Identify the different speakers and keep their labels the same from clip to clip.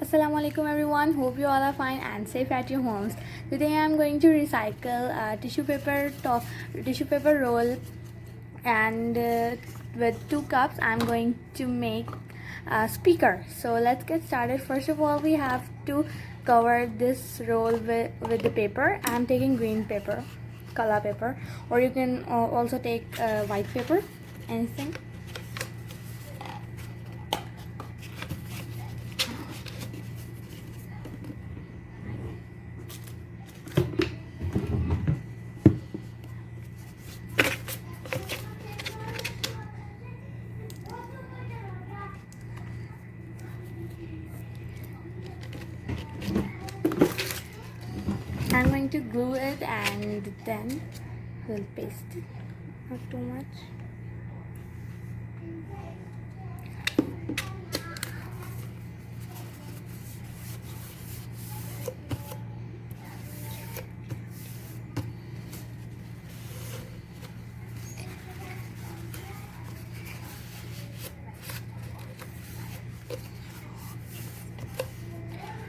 Speaker 1: Assalamu alaikum everyone, hope you all are fine and safe at your homes. Today I am going to recycle tissue paper roll, and with 2 cups I am going to make a speaker. So let's get started. First of all, we have to cover this roll with the paper. I am taking green paper, color paper, or you can also take white paper, anything. I'm going to glue it and then we'll paste it, not too much.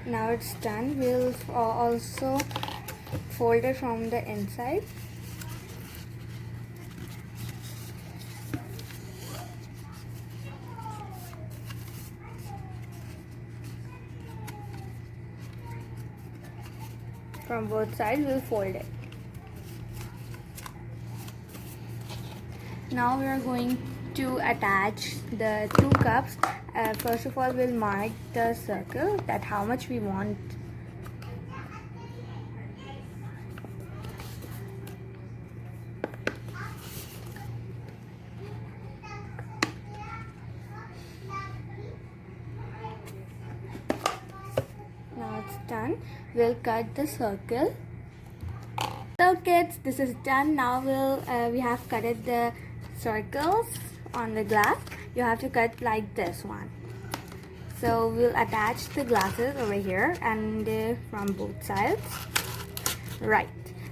Speaker 1: Now it's done. We'll also fold it from the inside. From both sides we'll fold it. Now we are going to attach the 2 cups. First of all, we'll mark the circle, that how much we want. Now it's done. We'll cut the circle. So kids, this is done. Now we have cutted the circles on the glass. You have to cut like this one. So we'll attach the glasses over here and from both sides, right.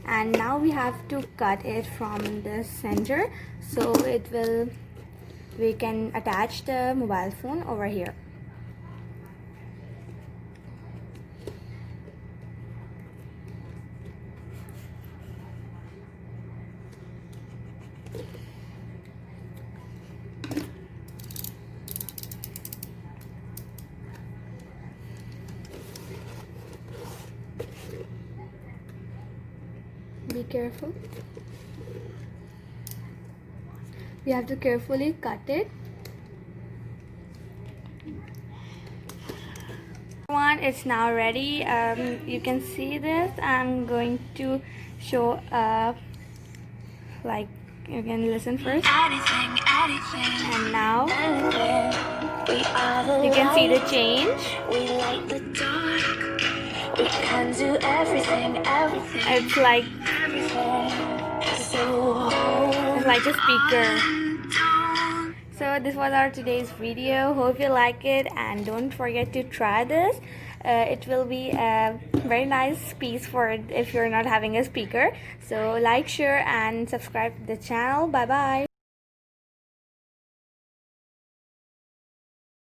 Speaker 1: And now we have to cut it from the center, so we can attach the mobile phone over here. Be careful. We have to carefully cut it. It's now ready. You can see this. I'm going to show like, you can listen first. And now you can see the change. We can do everything. It's like a speaker. So this was our today's video. Hope you like it, and don't forget to try this. It will be a very nice piece for it if you're not having a speaker. So like, share and subscribe to the channel. Bye bye.